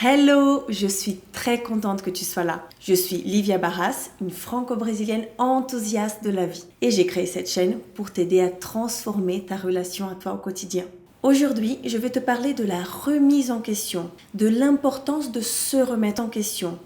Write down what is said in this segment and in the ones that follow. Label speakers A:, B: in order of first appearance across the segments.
A: Hello, je suis très contente que tu sois là. Je suis Livia Barras, une franco-brésilienne enthousiaste de la vie. Et j'ai créé cette chaîne pour t'aider à transformer ta relation à toi au quotidien. Aujourd'hui, je vais te parler de la remise en question, de l'importance de se remettre en question.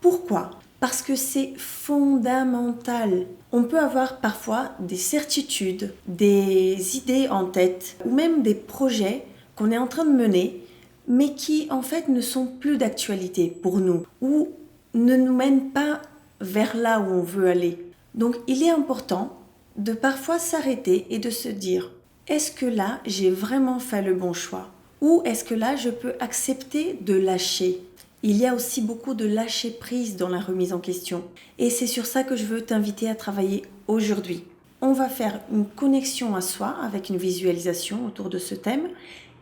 A: Pourquoi ? Parce que c'est fondamental. On peut avoir parfois des certitudes, des idées en tête ou même des projets qu'on est en train de mener mais qui en fait ne sont plus d'actualité pour nous ou ne nous mènent pas vers là où on veut aller. Donc il est important de parfois s'arrêter et de se dire, est-ce que là j'ai vraiment fait le bon choix ? Ou est-ce que là je peux accepter de lâcher ? Il y a aussi beaucoup de lâcher prise dans la remise en question. Et c'est sur ça que je veux t'inviter à travailler aujourd'hui. On va faire une connexion à soi avec une visualisation autour de ce thème.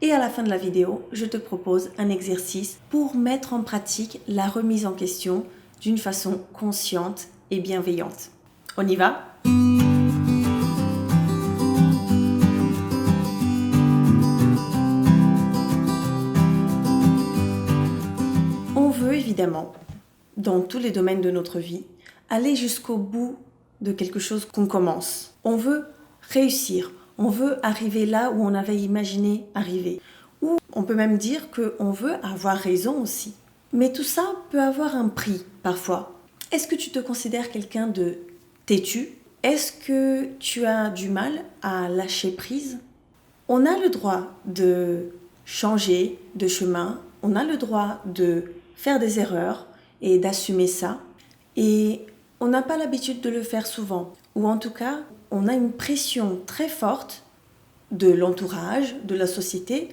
A: Et à la fin de la vidéo, je te propose un exercice pour mettre en pratique la remise en question d'une façon consciente et bienveillante. On y va ? On veut évidemment, dans tous les domaines de notre vie, aller jusqu'au bout de quelque chose qu'on commence. On veut réussir. On veut arriver là où on avait imaginé arriver. Ou on peut même dire qu'on veut avoir raison aussi. Mais tout ça peut avoir un prix parfois. Est-ce que tu te considères quelqu'un de têtu ? Est-ce que tu as du mal à lâcher prise ? On a le droit de changer de chemin. On a le droit de faire des erreurs et d'assumer ça. Et on n'a pas l'habitude de le faire souvent. Ou en tout cas, on a une pression très forte de l'entourage, de la société,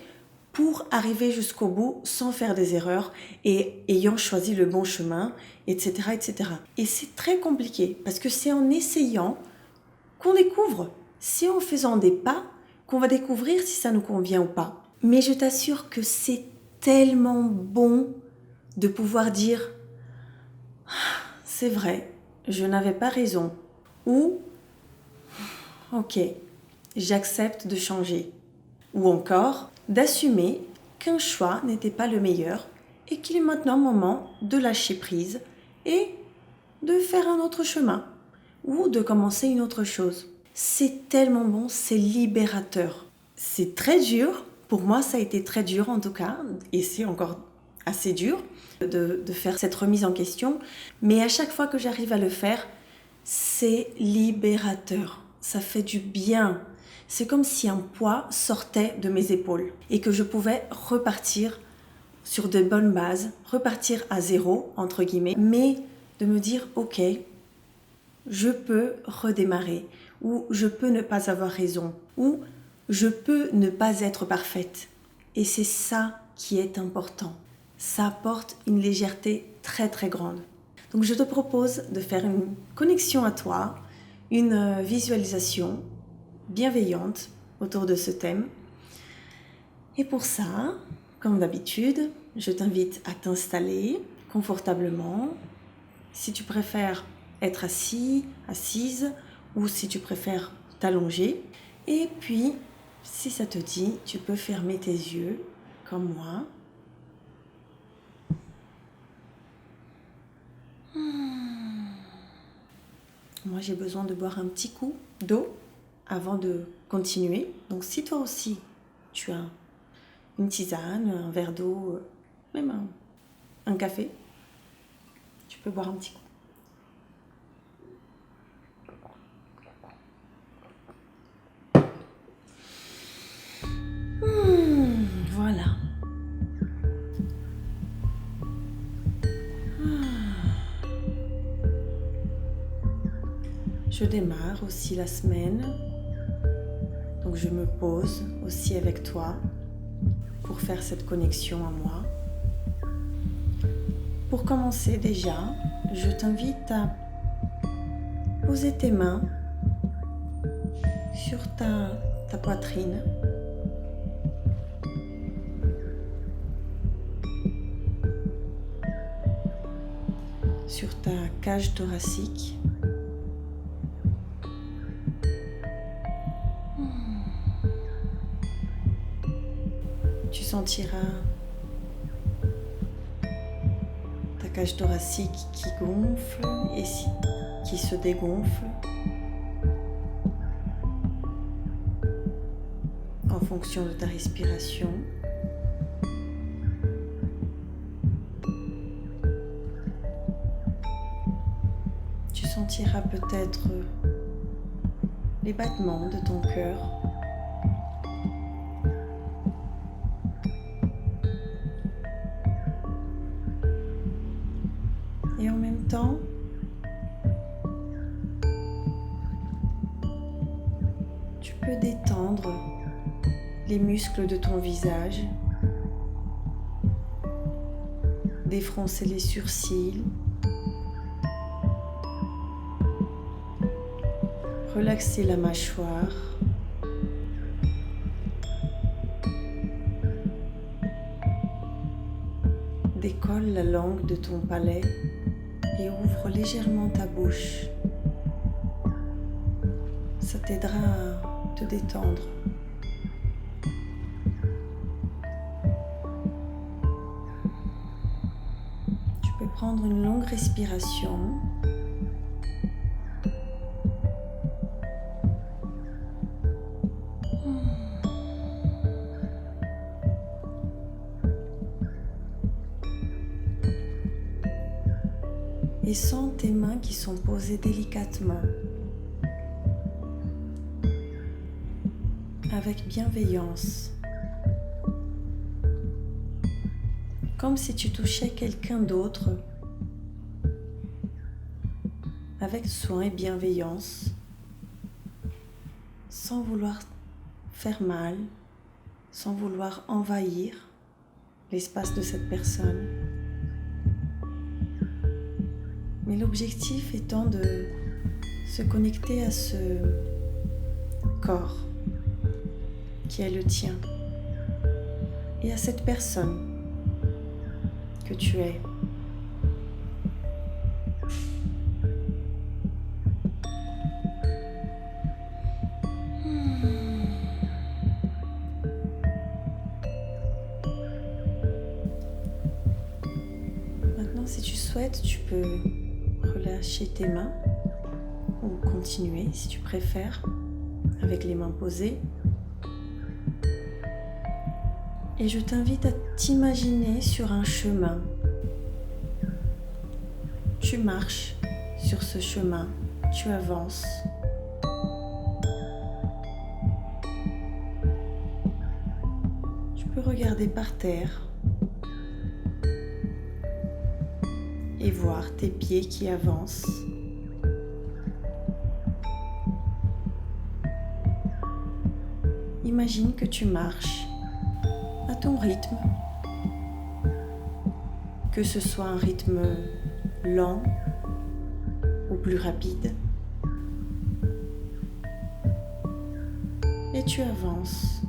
A: pour arriver jusqu'au bout sans faire des erreurs et ayant choisi le bon chemin, etc., etc. Et c'est très compliqué parce que c'est en essayant qu'on découvre. C'est en faisant des pas qu'on va découvrir si ça nous convient ou pas. Mais je t'assure que c'est tellement bon de pouvoir dire « C'est vrai, je n'avais pas raison » ou « Ok, j'accepte de changer » ou encore d'assumer qu'un choix n'était pas le meilleur et qu'il est maintenant moment de lâcher prise et de faire un autre chemin ou de commencer une autre chose. C'est tellement bon, c'est libérateur. C'est très dur, pour moi ça a été très dur en tout cas, et c'est encore assez dur de faire cette remise en question, mais à chaque fois que j'arrive à le faire, c'est libérateur, ça fait du bien. C'est comme si un poids sortait de mes épaules et que je pouvais repartir sur de bonnes bases, repartir à zéro, entre guillemets, mais de me dire, ok, je peux redémarrer, ou je peux ne pas avoir raison, ou je peux ne pas être parfaite. Et c'est ça qui est important. Ça apporte une légèreté très très grande. Donc je te propose de faire une connexion à toi, une visualisation bienveillante autour de ce thème. Et pour ça, comme d'habitude, je t'invite à t'installer confortablement. Si tu préfères être assis, assise, ou si tu préfères t'allonger. Et puis, si ça te dit, tu peux fermer tes yeux, comme moi. Moi, j'ai besoin de boire un petit coup d'eau avant de continuer. Donc si toi aussi tu as une tisane, un verre d'eau, même un café, tu peux boire un petit coup. Voilà. Je démarre aussi la semaine. Donc je me pose aussi avec toi pour faire cette connexion à moi. Pour commencer déjà, je t'invite à poser tes mains sur ta poitrine. Sur ta cage thoracique. Tu sentiras cage thoracique qui gonfle et qui se dégonfle en fonction de ta respiration. Tu sentiras peut-être les battements de ton cœur. Et en même temps, tu peux détendre les muscles de ton visage, défroncer les sourcils, relaxer la mâchoire, décolle la langue de ton palais et ouvre légèrement ta bouche. Ça t'aidera à te détendre. Tu peux prendre une longue respiration. Et sens tes mains qui sont posées délicatement, avec bienveillance, comme si tu touchais quelqu'un d'autre, avec soin et bienveillance, sans vouloir faire mal, sans vouloir envahir l'espace de cette personne. Mais l'objectif étant de se connecter à ce corps qui est le tien et à cette personne que tu es. Maintenant, si tu souhaites, tu peux relâcher tes mains ou continuer si tu préfères avec les mains posées. Et je t'invite à t'imaginer sur un chemin. Tu marches sur ce chemin, tu avances. Tu peux regarder par terre et voir tes pieds qui avancent. Imagine que tu marches à ton rythme, que ce soit un rythme lent ou plus rapide. Et tu avances.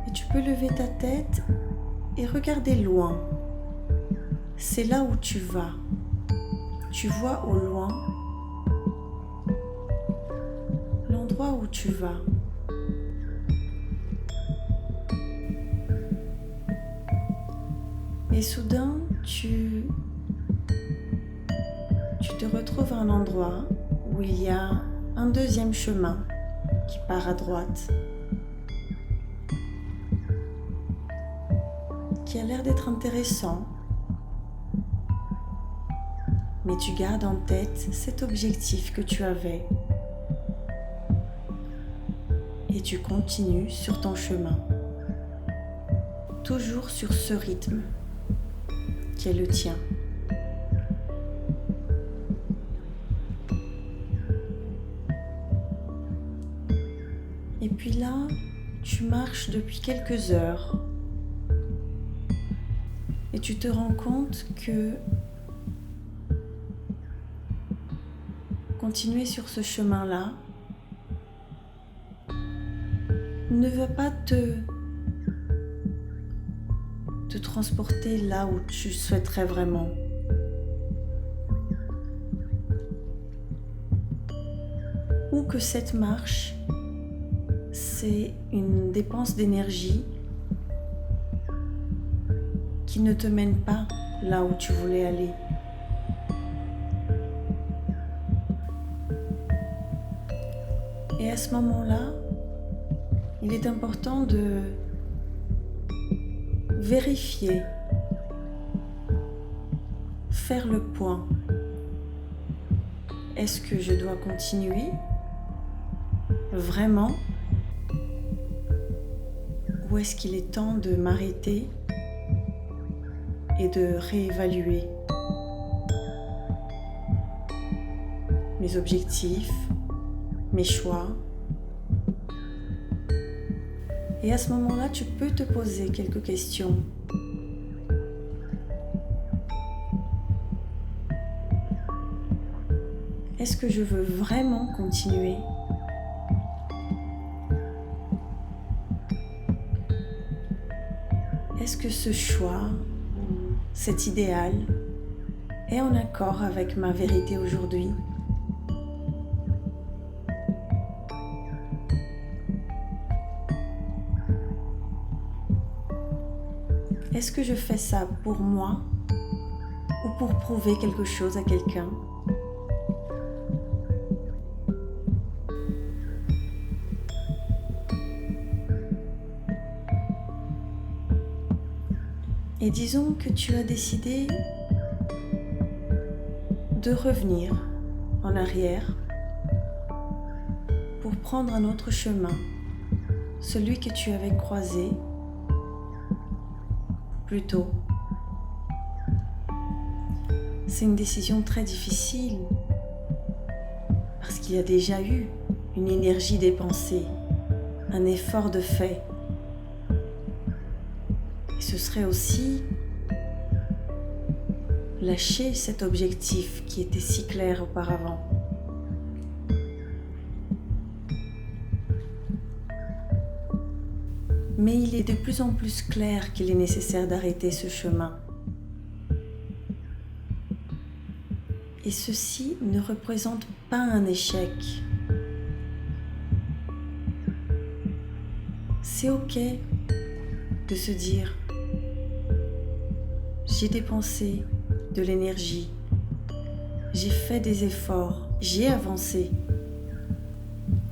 A: Et tu peux lever ta tête et regarder loin. C'est là où tu vas. Tu vois au loin l'endroit où tu vas. Et soudain, tu te retrouves à un endroit où il y a un deuxième chemin qui part à droite, qui a l'air d'être intéressant, mais tu gardes en tête cet objectif que tu avais et tu continues sur ton chemin, toujours sur ce rythme qui est le tien. Et puis là, tu marches depuis quelques heures et tu te rends compte que continuer sur ce chemin-là ne va pas te transporter là où tu souhaiterais vraiment. Ou que cette marche, c'est une dépense d'énergie qui ne te mène pas là où tu voulais aller. Et à ce moment-là, il est important de vérifier, faire le point. Est-ce que je dois continuer vraiment? Ou est-ce qu'il est temps de m'arrêter et de réévaluer mes objectifs, mes choix? Et à ce moment-là, tu peux te poser quelques questions. Est-ce que je veux vraiment continuer? Est-ce que ce choix, cet idéal, est en accord avec ma vérité aujourd'hui? Est-ce que je fais ça pour moi ou pour prouver quelque chose à quelqu'un? Et disons que tu as décidé de revenir en arrière pour prendre un autre chemin, celui que tu avais croisé plus tôt. C'est une décision très difficile parce qu'il y a déjà eu une énergie dépensée, un effort de fait. Et ce serait aussi lâcher cet objectif qui était si clair auparavant. Mais il est de plus en plus clair qu'il est nécessaire d'arrêter ce chemin. Et ceci ne représente pas un échec. C'est ok de se dire « J'ai dépensé de l'énergie, j'ai fait des efforts, j'ai avancé,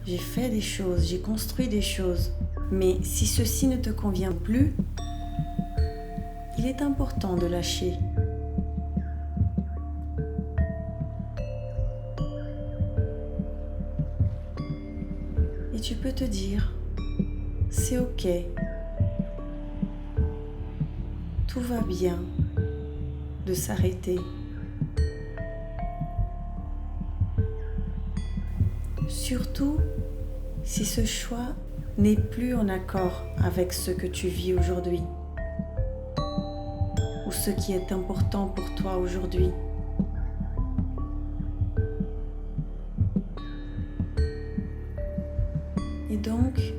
A: j'ai fait des choses, j'ai construit des choses. » Mais si ceci ne te convient plus, il est important de lâcher. Et tu peux te dire, c'est ok, tout va bien de s'arrêter. Surtout si ce choix n'est plus en accord avec ce que tu vis aujourd'hui ou ce qui est important pour toi aujourd'hui. Et donc,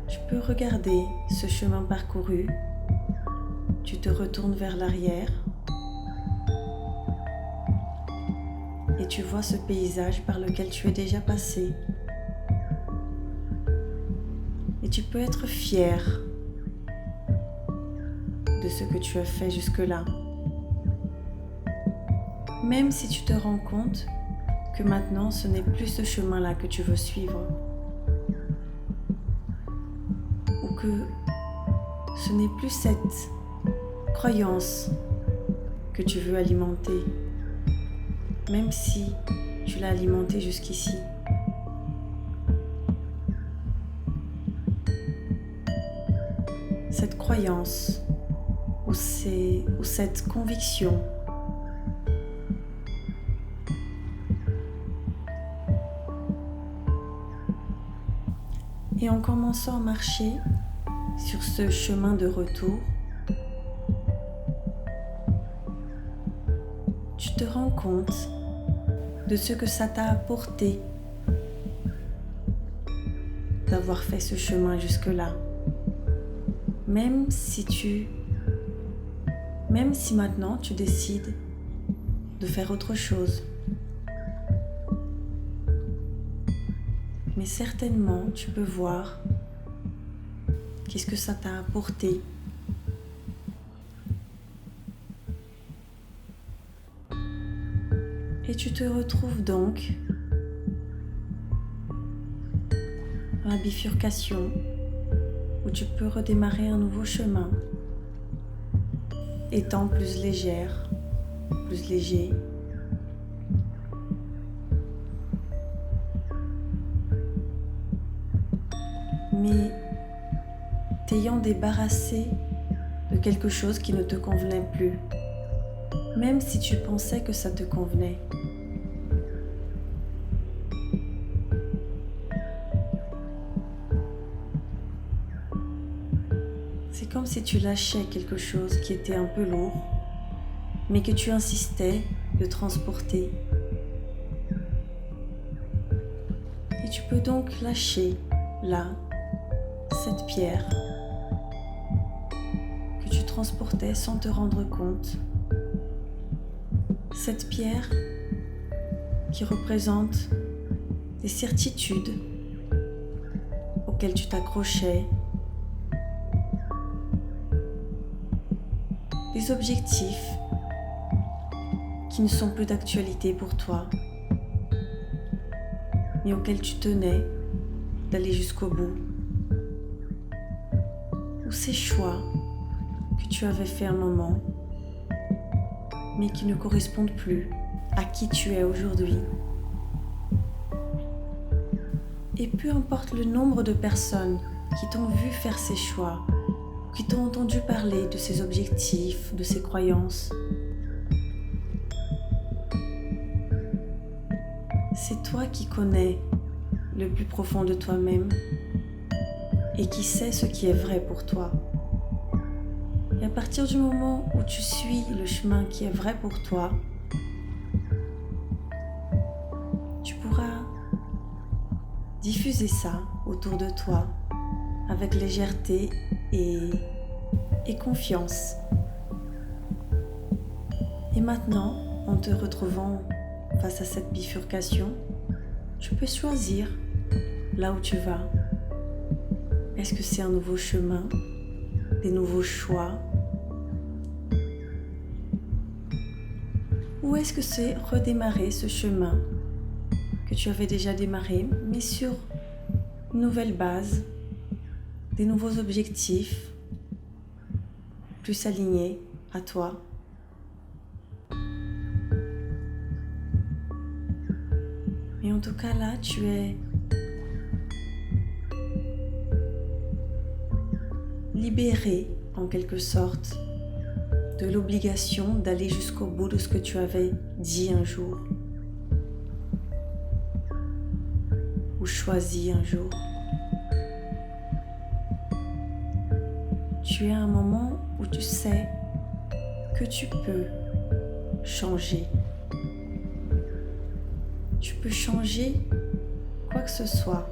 A: tu peux regarder ce chemin parcouru, tu te retournes vers l'arrière et tu vois ce paysage par lequel tu es déjà passé. Et tu peux être fier de ce que tu as fait jusque-là. Même si tu te rends compte que maintenant ce n'est plus ce chemin-là que tu veux suivre. Ou que ce n'est plus cette croyance que tu veux alimenter. Même si tu l'as alimentée jusqu'ici. Cette croyance ou cette conviction et en commençant à marcher sur ce chemin de retour, tu te rends compte de ce que ça t'a apporté d'avoir fait ce chemin jusque-là. Même si maintenant tu décides de faire autre chose. Mais certainement tu peux voir Qu'est-ce que ça t'a apporté? Et tu te retrouves donc dans la bifurcation où tu peux redémarrer un nouveau chemin, étant plus légère, plus léger. Mais t'ayant débarrassé de quelque chose qui ne te convenait plus, même si tu pensais que ça te convenait. C'est comme si tu lâchais quelque chose qui était un peu lourd, mais que tu insistais de transporter. Et tu peux donc lâcher, là, cette pierre que tu transportais sans te rendre compte. Cette pierre qui représente des certitudes auxquelles tu t'accrochais, des objectifs qui ne sont plus d'actualité pour toi, mais auxquels tu tenais d'aller jusqu'au bout, ou ces choix que tu avais fait un moment, mais qui ne correspondent plus à qui tu es aujourd'hui. Et peu importe le nombre de personnes qui t'ont vu faire ces choix, qui t'ont entendu parler de ces objectifs, de ces croyances, c'est toi qui connais le plus profond de toi-même et qui sais ce qui est vrai pour toi. Et à partir du moment où tu suis le chemin qui est vrai pour toi, tu pourras diffuser ça autour de toi avec légèreté et confiance. Et maintenant, en te retrouvant face à cette bifurcation, tu peux choisir là où tu vas. Est-ce que c'est un nouveau chemin, des nouveaux choix? Ou est-ce que c'est redémarrer ce chemin que tu avais déjà démarré, mais sur une nouvelle base, des nouveaux objectifs, plus alignés à toi? Mais en tout cas là, tu es libéré en quelque sorte de l'obligation d'aller jusqu'au bout de ce que tu avais dit un jour ou choisi un jour. Tu es à un moment où tu sais que tu peux changer. Tu peux changer quoi que ce soit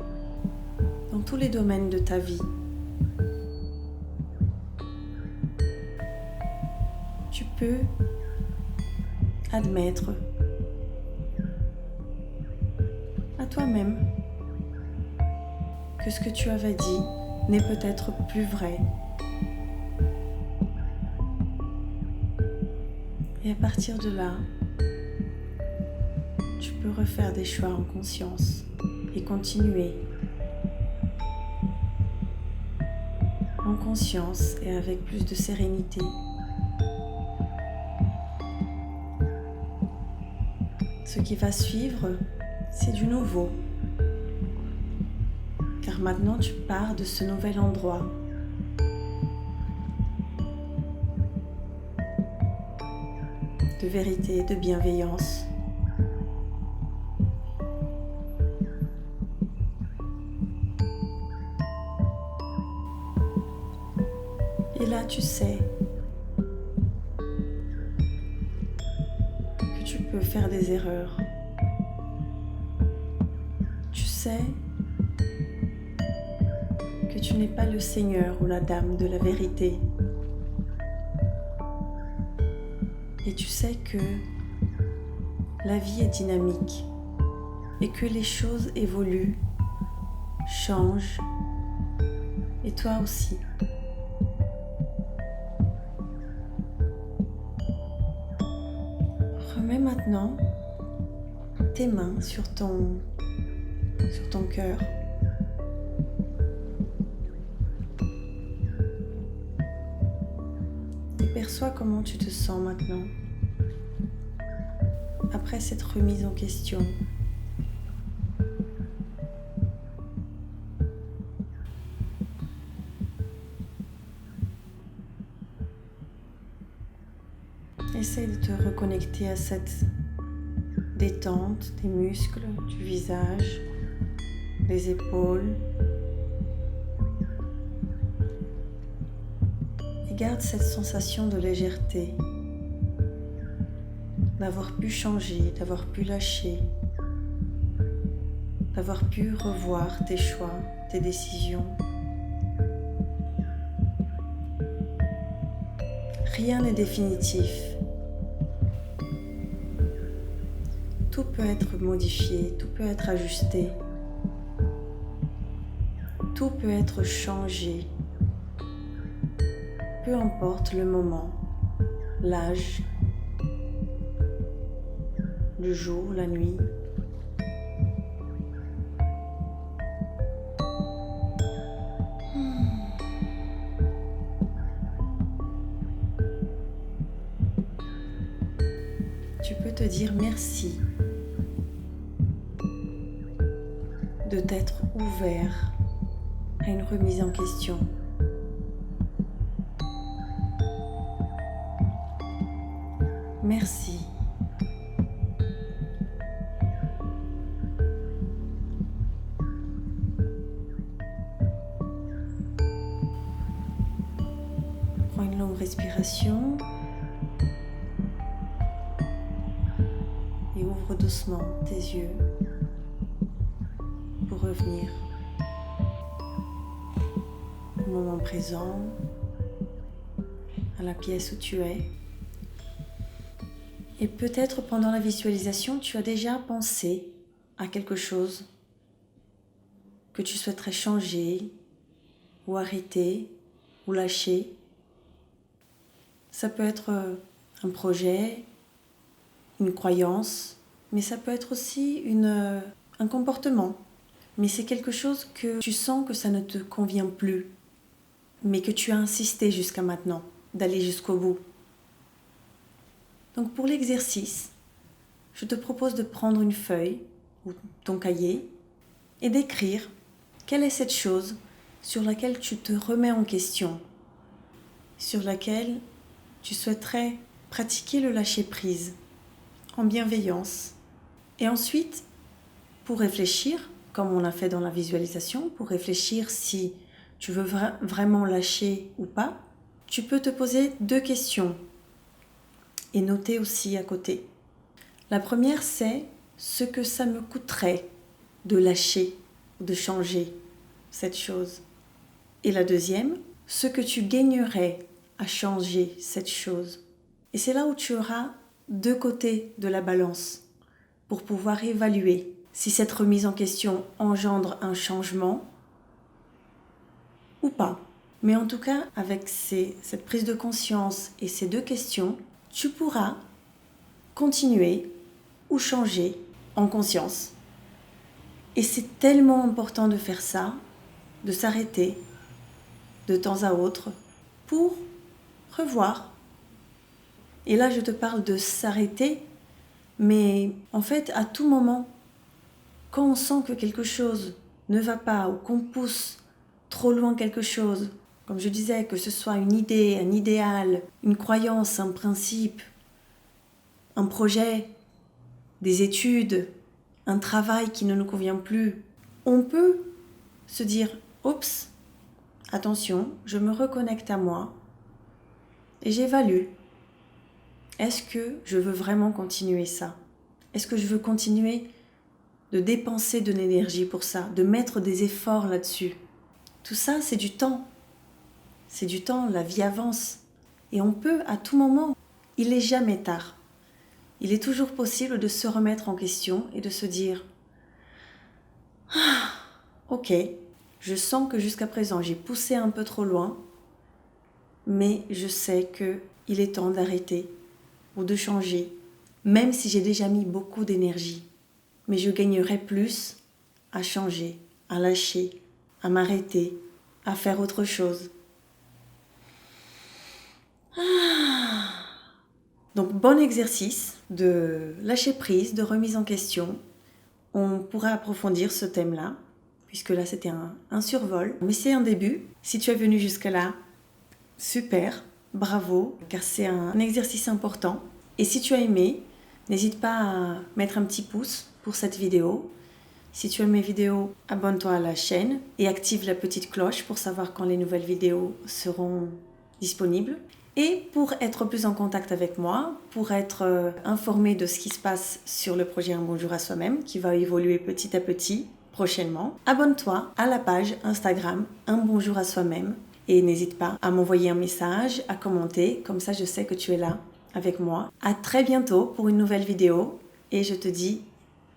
A: dans tous les domaines de ta vie. Tu peux admettre à toi-même que ce que tu avais dit n'est peut-être plus vrai. Et à partir de là, tu peux refaire des choix en conscience et continuer en conscience et avec plus de sérénité. Ce qui va suivre, c'est du nouveau. Car maintenant tu pars de ce nouvel endroit. De vérité, de bienveillance. Et là, tu sais que tu peux faire des erreurs. Tu sais que tu n'es pas le seigneur ou la dame de la vérité. Et tu sais que la vie est dynamique et que les choses évoluent, changent et toi aussi. Remets maintenant tes mains sur ton cœur. Et perçois comment tu te sens maintenant, après cette remise en question. Essaye de te reconnecter à cette détente des muscles, du visage, des épaules. Et garde cette sensation de légèreté, d'avoir pu changer, d'avoir pu lâcher, d'avoir pu revoir tes choix, tes décisions. Rien n'est définitif. Tout peut être modifié, tout peut être ajusté, tout peut être changé. Peu importe le moment, l'âge, le jour, la nuit. Tu peux te dire merci de t'être ouvert à une remise en question. Merci. Prends une longue respiration et ouvre doucement tes yeux pour revenir au moment présent, à la pièce où tu es. Et peut-être pendant la visualisation, tu as déjà pensé à quelque chose que tu souhaiterais changer ou arrêter ou lâcher. Ça peut être un projet, une croyance, mais ça peut être aussi un comportement. Mais c'est quelque chose que tu sens que ça ne te convient plus, mais que tu as insisté jusqu'à maintenant, d'aller jusqu'au bout. Donc pour l'exercice, je te propose de prendre une feuille ou ton cahier et d'écrire quelle est cette chose sur laquelle tu te remets en question, sur laquelle tu souhaiterais pratiquer le lâcher-prise en bienveillance. Et ensuite, pour réfléchir, comme on l'a fait dans la visualisation, pour réfléchir si tu veux vraiment lâcher ou pas, tu peux te poser 2 questions et noter aussi à côté. La première, c'est ce que ça me coûterait de lâcher, de changer cette chose. Et la deuxième, ce que tu gagnerais à changer cette chose. Et c'est là où tu auras 2 côtés de la balance pour pouvoir évaluer si cette remise en question engendre un changement ou pas. Mais en tout cas, avec cette prise de conscience et ces 2 questions, tu pourras continuer ou changer en conscience. Et c'est tellement important de faire ça, de s'arrêter de temps à autre pour revoir. Et là, je te parle de s'arrêter, mais en fait, à tout moment, quand on sent que quelque chose ne va pas ou qu'on pousse trop loin quelque chose, comme je disais, que ce soit une idée, un idéal, une croyance, un principe, un projet, des études, un travail qui ne nous convient plus, on peut se dire « Oups, attention, je me reconnecte à moi et j'évalue. Est-ce que je veux vraiment continuer ça ? Est-ce que je veux continuer de dépenser de l'énergie pour ça, de mettre des efforts là-dessus ? Tout ça, c'est du temps. C'est du temps, la vie avance. Et on peut, à tout moment, il n'est jamais tard. Il est toujours possible de se remettre en question et de se dire « Ah, ok, Je sens que jusqu'à présent, j'ai poussé un peu trop loin, mais je sais qu'il est temps d'arrêter ou de changer, même si j'ai déjà mis beaucoup d'énergie. Mais je gagnerai plus à changer, à lâcher, à m'arrêter, à faire autre chose. Donc bon exercice de lâcher prise, de remise en question. On pourra approfondir ce thème-là, puisque là c'était un survol. Mais c'est un début. Si tu es venu jusqu'à là, super, bravo, car c'est un exercice important. Et si tu as aimé, n'hésite pas à mettre un petit pouce pour cette vidéo. Si tu aimes mes vidéos, abonne-toi à la chaîne et active la petite cloche pour savoir quand les nouvelles vidéos seront disponibles. Et pour être plus en contact avec moi, pour être informé de ce qui se passe sur le projet Un Bonjour à Soi-même, qui va évoluer petit à petit prochainement, abonne-toi à la page Instagram Un Bonjour à Soi-même et n'hésite pas à m'envoyer un message, à commenter, comme ça je sais que tu es là avec moi. À très bientôt pour une nouvelle vidéo et je te dis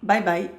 A: bye bye.